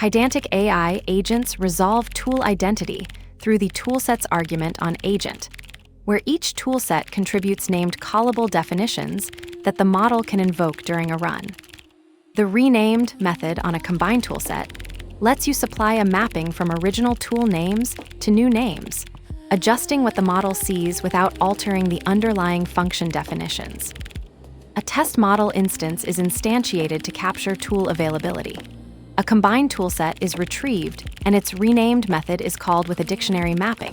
Pydantic AI agents resolve tool identity through the toolsets argument on agent, where each toolset contributes named callable definitions that the model can invoke during a run. The renamed method on a combined toolset lets you supply a mapping from original tool names to new names, adjusting what the model sees without altering the underlying function definitions. A TestModel instance is instantiated to capture tool availability. A combined toolset is retrieved, and its renamed method is called with a dictionary mapping,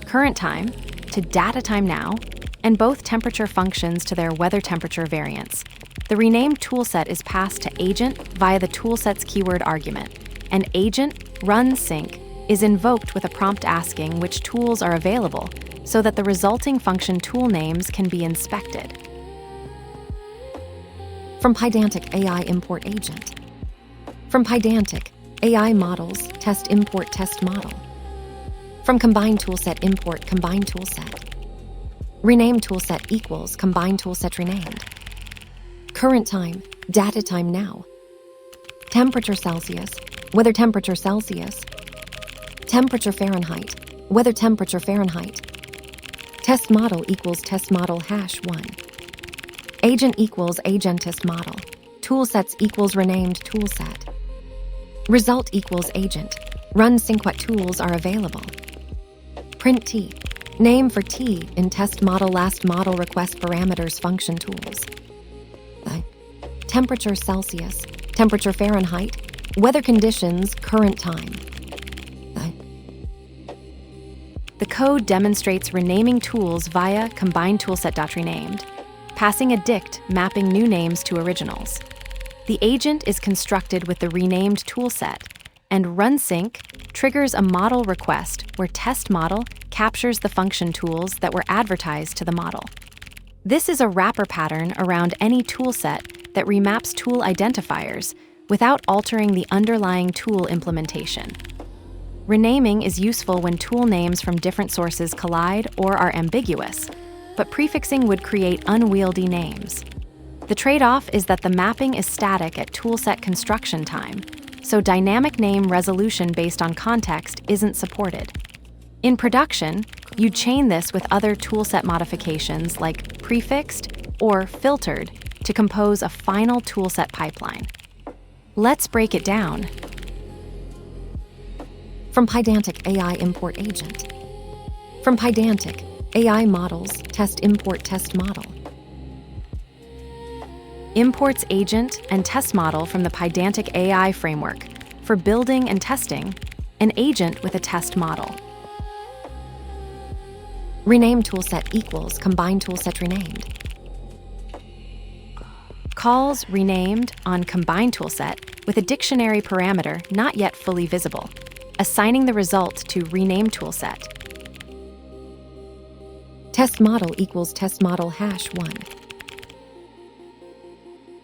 current time to data time now, and both temperature functions to their weather temperature variants. The renamed toolset is passed to agent via the toolsets keyword argument, and agent run sync is invoked with a prompt asking which tools are available so that the resulting function tool names can be inspected. From Pydantic AI import agent. From Pydantic AI models test import test model. From combined toolset import combined toolset. Rename toolset equals combined toolset renamed. Current time, data time now. Temperature Celsius, weather temperature Celsius. Temperature Fahrenheit, weather temperature Fahrenheit. TestModel equals TestModel #1. Agent equals agent TestModel. Toolsets equals renamed toolset. Result equals agent. Run sync what tools are available. Print T. Name for T in TestModel last model request parameters function tools. Temperature Celsius, temperature Fahrenheit, weather conditions current time. The code demonstrates renaming tools via CombinedToolset.renamed, passing a dict mapping new names to originals. The agent is constructed with the renamed toolset, and runsync triggers a model request where TestModel captures the function tools that were advertised to the model. This is a wrapper pattern around any toolset that remaps tool identifiers without altering the underlying tool implementation. Renaming is useful when tool names from different sources collide or are ambiguous, but prefixing would create unwieldy names. The trade-off is that the mapping is static at toolset construction time, so dynamic name resolution based on context isn't supported. In production, you chain this with other toolset modifications like prefixed or filtered to compose a final toolset pipeline. Let's break it down. From Pydantic AI import agent. From Pydantic AI models test import test model. Imports agent and test model from the Pydantic AI framework for building and testing an agent with a test model. Rename toolset equals combined toolset renamed. Calls renamed on combined toolset with a dictionary parameter not yet fully visible, assigning the result to rename toolset. TestModel equals TestModel #1.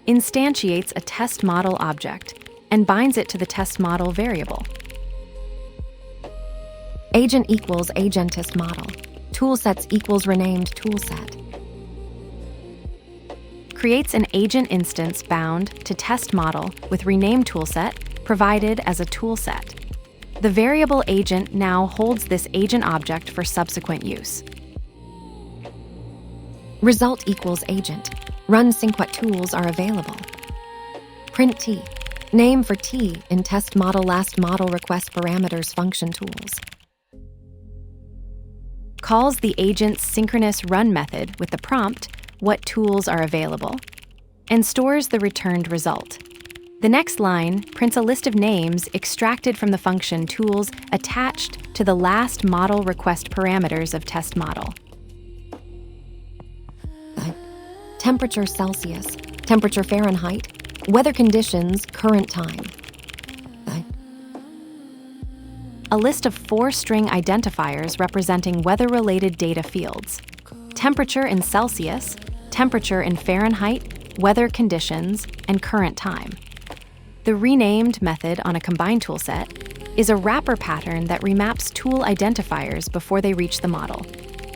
Instantiates a TestModel object and binds it to the TestModel variable. Agent equals agent TestModel. Toolsets equals renamed toolset. Creates an agent instance bound to TestModel with rename toolset provided as a toolset. The variable agent now holds this agent object for subsequent use. Result equals agent. Run sync what tools are available. Print T. Name for T in TestModel last model request parameters function tools. Calls the agent's synchronous run method with the prompt, what tools are available, and stores the returned result. The next line prints a list of names extracted from the function tools attached to the last model request parameters of TestModel. Temperature Celsius, temperature Fahrenheit, weather conditions current time. A list of 4 string identifiers representing weather-related data fields. Temperature in Celsius, temperature in Fahrenheit, weather conditions, and current time. The renamed method on a combined toolset is a wrapper pattern that remaps tool identifiers before they reach the model,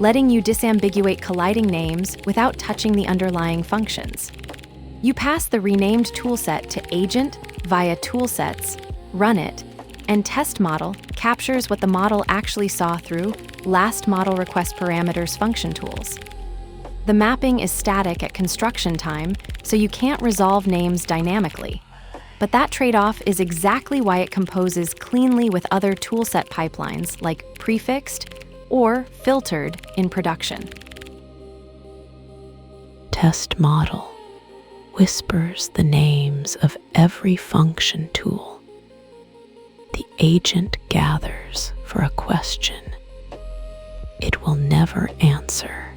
letting you disambiguate colliding names without touching the underlying functions. You pass the renamed toolset to agent via toolsets run it, and TestModel captures what the model actually saw through last model request parameters function tools. The mapping is static at construction time, so you can't resolve names dynamically. But that trade-off is exactly why it composes cleanly with other toolset pipelines like prefixed or filtered in production. TestModel whispers the names of every function tool. The agent gathers for a question it will never answer.